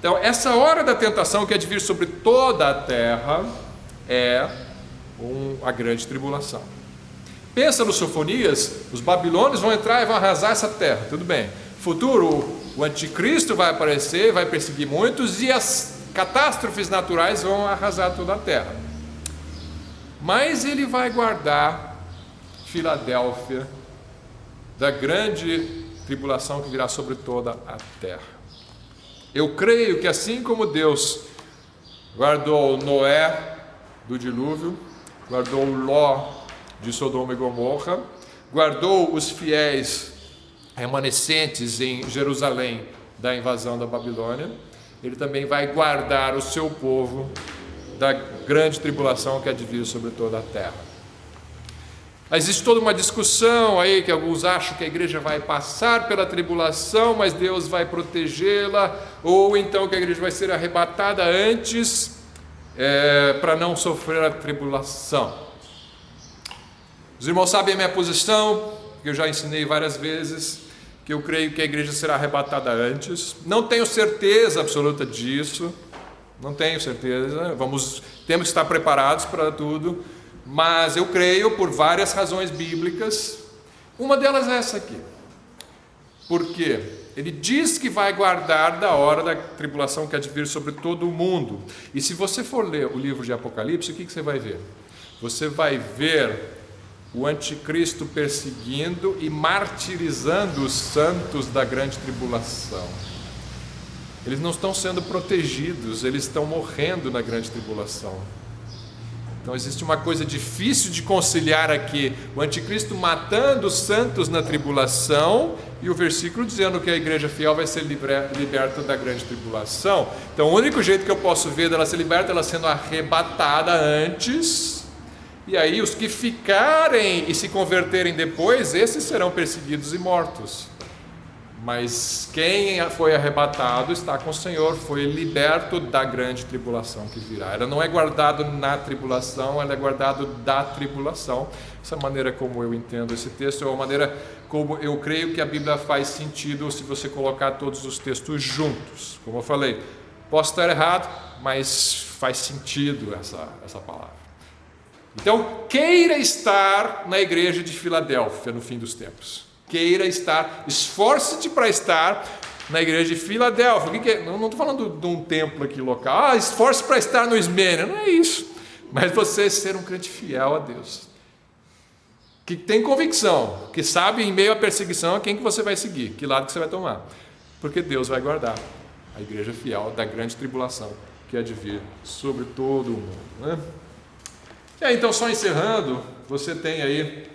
Então, essa hora da tentação que há de vir sobre toda a terra é a grande tribulação. Pensa no Sofonias, os babilônios vão entrar e vão arrasar essa terra, tudo bem. Futuro, o anticristo vai aparecer, vai perseguir muitos e as catástrofes naturais vão arrasar toda a terra. Mas ele vai guardar Filadélfia da grande tribulação que virá sobre toda a terra. Eu creio que assim como Deus guardou Noé do dilúvio, guardou Ló de Sodoma e Gomorra, guardou os fiéis remanescentes em Jerusalém da invasão da Babilônia, ele também vai guardar o seu povo da grande tribulação que há de vir sobre toda a terra. Existe toda uma discussão aí que alguns acham que a igreja vai passar pela tribulação, mas Deus vai protegê-la, ou então que a igreja vai ser arrebatada antes para não sofrer a tribulação. Os irmãos sabem a minha posição, que eu já ensinei várias vezes, que eu creio que a igreja será arrebatada antes. Não tenho certeza absoluta disso, não tenho certeza, temos que estar preparados para tudo, mas eu creio por várias razões bíblicas. Uma delas é essa aqui. Por quê? Ele diz que vai guardar da hora da tribulação que há de vir sobre todo o mundo. E se você for ler o livro de Apocalipse, o que você vai ver? Você vai ver o anticristo perseguindo e martirizando os santos da grande tribulação. Eles não estão sendo protegidos, eles estão morrendo na grande tribulação. Então existe uma coisa difícil de conciliar aqui, o anticristo matando os santos na tribulação e o versículo dizendo que a igreja fiel vai ser liberta da grande tribulação. Então o único jeito que eu posso ver dela ser liberta é ela sendo arrebatada antes, e aí os que ficarem e se converterem depois, esses serão perseguidos e mortos. Mas quem foi arrebatado está com o Senhor, foi liberto da grande tribulação que virá. Ela não é guardado na tribulação, ela é guardado da tribulação. Essa é a maneira como eu entendo esse texto, é a maneira como eu creio que a Bíblia faz sentido se você colocar todos os textos juntos. Como eu falei, posso estar errado, mas faz sentido essa palavra. Então, queira estar na igreja de Filadélfia no fim dos tempos. queira estar, esforce-te para estar na igreja de Filadélfia. O que é? Não estou falando de um templo aqui local. Esforce para estar no Esmênia. Não é isso. Mas você ser um crente fiel a Deus, que tem convicção, que sabe em meio à perseguição a quem que você vai seguir, que lado que você vai tomar, porque Deus vai guardar a igreja fiel da grande tribulação que há de vir sobre todo o mundo, né? E aí, então, só encerrando, você tem aí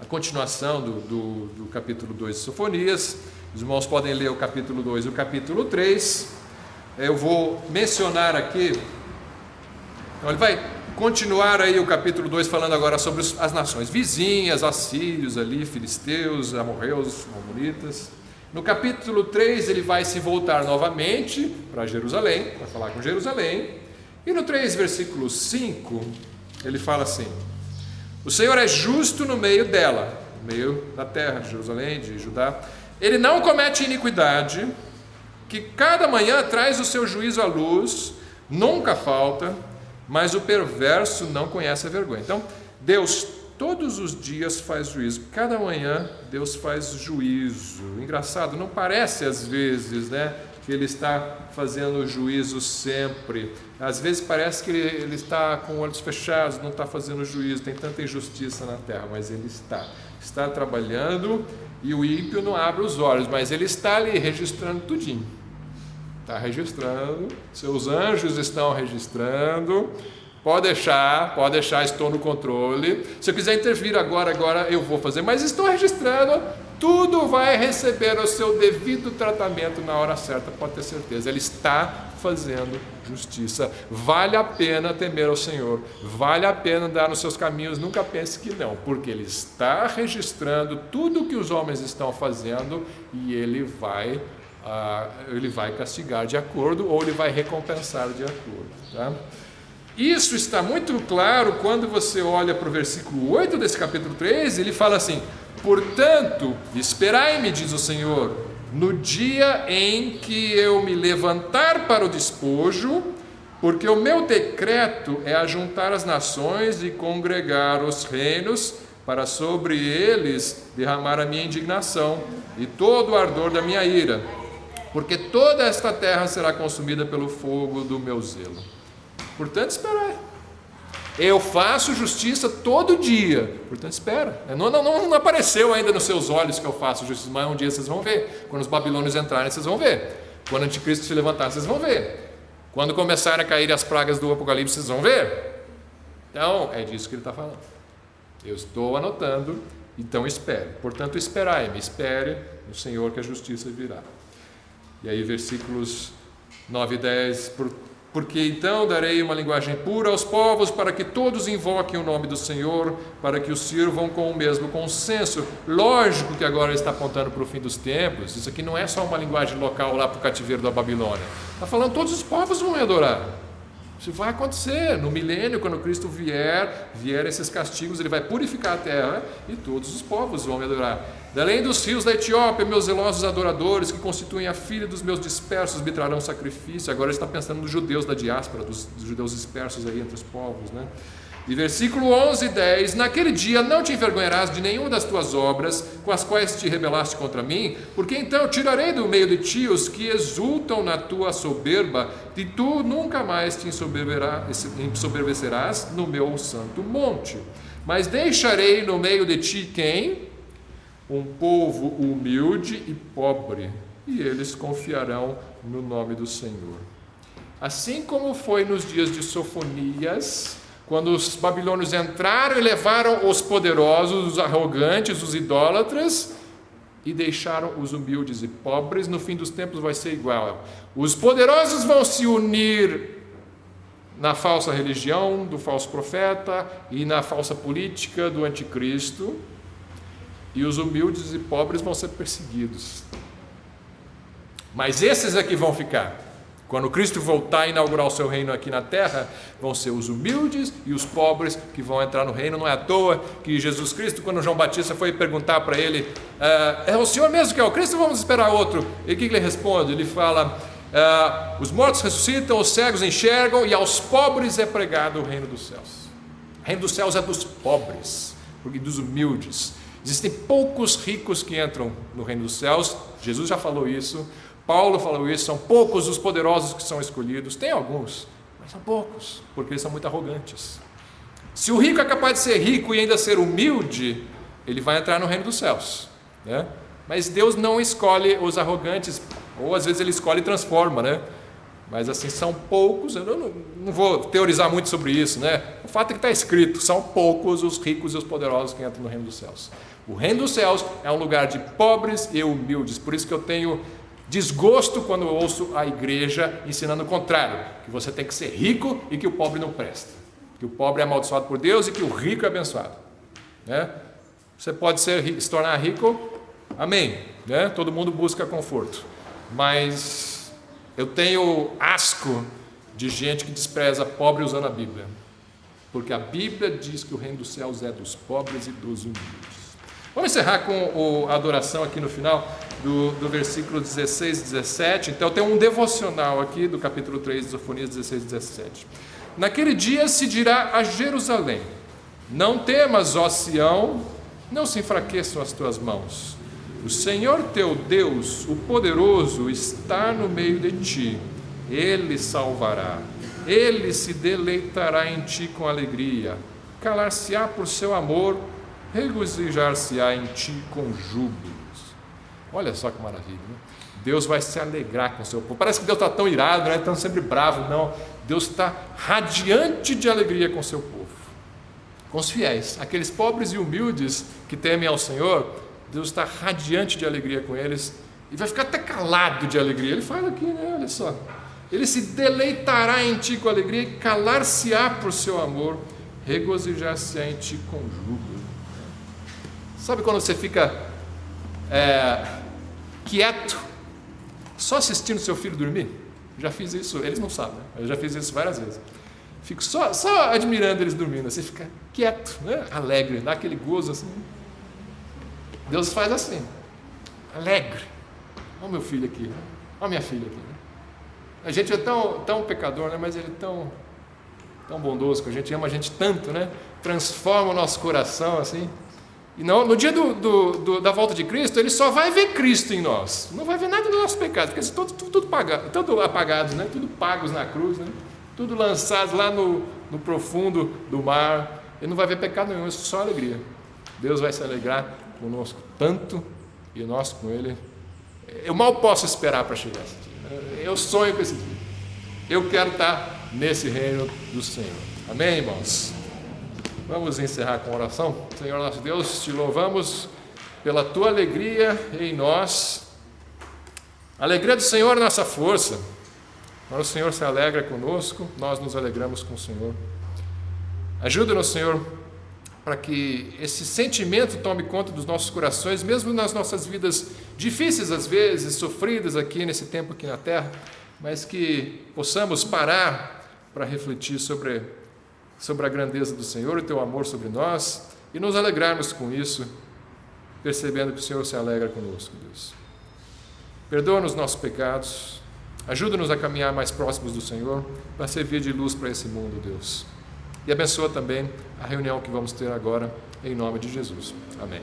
a continuação do capítulo 2 de Sofonias. Os irmãos podem ler o capítulo 2 e o capítulo 3. Eu vou mencionar aqui. Então, ele vai continuar aí o capítulo 2 falando agora sobre as nações vizinhas, assírios ali, filisteus, amorreus, amonitas. No capítulo 3 ele vai se voltar novamente para Jerusalém, vai falar com Jerusalém. E no 3, versículo 5, ele fala assim: o Senhor é justo no meio dela, no meio da terra de Jerusalém, de Judá. Ele não comete iniquidade, que cada manhã traz o seu juízo à luz, nunca falta, mas o perverso não conhece a vergonha. Então, Deus todos os dias faz juízo. Cada manhã Deus faz juízo. Engraçado, não parece às vezes, né, que Ele está fazendo juízo sempre. Às vezes parece que Ele está com olhos fechados, não está fazendo juízo. Tem tanta injustiça na terra, mas Ele está trabalhando, e o ímpio não abre os olhos, mas Ele está ali registrando tudinho. Está registrando, seus anjos estão registrando. Pode deixar, estou no controle. Se eu quiser intervir agora eu vou fazer, mas estou registrando. Tudo vai receber o seu devido tratamento na hora certa, pode ter certeza. Ele está fazendo justiça. Vale a pena temer ao Senhor, vale a pena andar nos seus caminhos. Nunca pense que não, porque Ele está registrando tudo o que os homens estão fazendo, e Ele vai castigar de acordo, ou Ele vai recompensar de acordo, tá? Isso está muito claro quando você olha para o versículo 8 desse capítulo 3, ele fala assim: portanto, esperai-me, diz o Senhor, no dia em que eu me levantar para o despojo, porque o meu decreto é ajuntar as nações e congregar os reinos, para sobre eles derramar a minha indignação e todo o ardor da minha ira, porque toda esta terra será consumida pelo fogo do meu zelo. Portanto, espera. Eu faço justiça todo dia. Portanto, espera. Não apareceu ainda nos seus olhos que eu faço justiça, mas um dia vocês vão ver. Quando os babilônios entrarem, vocês vão ver. Quando o anticristo se levantar, vocês vão ver. Quando começarem a cair as pragas do Apocalipse, vocês vão ver. Então, é disso que ele está falando. Eu estou anotando, então espere. Portanto, esperai-me. Espere no Senhor que a justiça virá. E aí, versículos 9 e 10... Porque então darei uma linguagem pura aos povos, para que todos invoquem o nome do Senhor, para que o sirvam com o mesmo consenso. Lógico que agora ele está apontando para o fim dos tempos. Isso aqui não é só uma linguagem local lá para o cativeiro da Babilônia. Está falando todos os povos vão me adorar. Isso vai acontecer no milênio, quando Cristo vier esses castigos, Ele vai purificar a terra e todos os povos vão me adorar. Além dos rios da Etiópia, meus zelosos adoradores, que constituem a filha dos meus dispersos, me trarão sacrifício. Agora ele está pensando nos judeus da diáspora, dos judeus dispersos aí entre os povos, né? E versículo 11 e 10: naquele dia não te envergonharás de nenhuma das tuas obras, com as quais te rebelaste contra mim, porque então tirarei do meio de ti os que exultam na tua soberba, e tu nunca mais te ensoberbecerás no meu santo monte. Mas deixarei no meio de ti quem? Um povo humilde e pobre, e eles confiarão no nome do Senhor. Assim como foi nos dias de Sofonias, quando os babilônios entraram e levaram os poderosos, os arrogantes, os idólatras, e deixaram os humildes e pobres, no fim dos tempos vai ser igual. Os poderosos vão se unir na falsa religião do falso profeta e na falsa política do anticristo, e os humildes e pobres vão ser perseguidos. Mas esses aqui vão ficar. Quando Cristo voltar a inaugurar o seu reino aqui na terra, vão ser os humildes e os pobres que vão entrar no reino. Não é à toa que Jesus Cristo, quando João Batista foi perguntar para ele: é o Senhor mesmo que é o Cristo ou vamos esperar outro? E o que ele responde? Ele fala: os mortos ressuscitam, os cegos enxergam, e aos pobres é pregado o reino dos céus. O reino dos céus é dos pobres e dos humildes. Existem poucos ricos que entram no reino dos céus. Jesus já falou isso, Paulo falou isso. São poucos os poderosos que são escolhidos. Tem alguns, mas são poucos, porque eles são muito arrogantes. Se o rico é capaz de ser rico e ainda ser humilde, ele vai entrar no reino dos céus, né? Mas Deus não escolhe os arrogantes, ou às vezes Ele escolhe e transforma, né? Mas assim, são poucos. Eu não vou teorizar muito sobre isso, né? O fato é que está escrito: são poucos os ricos e os poderosos que entram no reino dos céus. O reino dos céus é um lugar de pobres e humildes. Por isso que eu tenho desgosto quando eu ouço a igreja ensinando o contrário, que você tem que ser rico e que o pobre não presta, que o pobre é amaldiçoado por Deus e que o rico é abençoado, né? Você pode se tornar rico, amém, né? Todo mundo busca conforto, mas eu tenho asco de gente que despreza pobre usando a Bíblia, porque a Bíblia diz que o reino dos céus é dos pobres e dos humildes. Vamos encerrar com a adoração aqui no final do versículo 16 e 17. Então tem um devocional aqui do capítulo 3 de Sofonias 16 e 17. Naquele dia se dirá a Jerusalém: não temas, ó Sião, não se enfraqueçam as tuas mãos. O Senhor teu Deus, o poderoso, está no meio de ti. Ele salvará. Ele se deleitará em ti com alegria. Calar-se-á por seu amor, regozijar-se-á em ti com júbilos. Olha só que maravilha, né? Deus vai se alegrar com o seu povo. Parece que Deus está tão irado, né? Tão sempre bravo. Não, Deus está radiante de alegria com o seu povo, com os fiéis, aqueles pobres e humildes que temem ao Senhor. Deus está radiante de alegria com eles e vai ficar até calado de alegria. Ele fala aqui, né? Olha só: ele se deleitará em ti com alegria e calar-se-á por seu amor, regozijar-se-á em ti com júbilo. Sabe quando você fica quieto, só assistindo seu filho dormir? Já fiz isso, eles não sabem, né? Eu já fiz isso várias vezes. Fico só admirando eles dormindo, você fica quieto, né? Alegre, dá aquele gozo assim. Deus faz assim, alegre. Olha meu filho aqui, olha minha filha aqui, né? A gente é tão pecador, né? Mas Ele é tão bondoso, que a gente ama a gente tanto, né? Transforma o nosso coração assim. E no dia da volta de Cristo, Ele só vai ver Cristo em nós, não vai ver nada dos nossos pecados, porque estão tudo apagados, né? Tudo pagos na cruz, né? Tudo lançados lá no profundo do mar. Ele não vai ver pecado nenhum, isso é só alegria. Deus vai se alegrar conosco tanto, e nós com Ele. Eu mal posso esperar para chegar esse dia. Eu sonho com esse dia. Eu quero estar nesse reino do Senhor. Amém, irmãos? Vamos encerrar com oração. Senhor nosso Deus, te louvamos pela tua alegria em nós. A alegria do Senhor é nossa força. Quando o Senhor se alegra conosco, nós nos alegramos com o Senhor. Ajuda-nos, Senhor, para que esse sentimento tome conta dos nossos corações, mesmo nas nossas vidas difíceis às vezes, sofridas aqui nesse tempo aqui na terra, mas que possamos parar para refletir sobre a grandeza do Senhor, o teu amor sobre nós, e nos alegrarmos com isso, percebendo que o Senhor se alegra conosco, Deus. Perdoa-nos nossos pecados, ajuda-nos a caminhar mais próximos do Senhor, para servir de luz para esse mundo, Deus. E abençoa também a reunião que vamos ter agora, em nome de Jesus. Amém.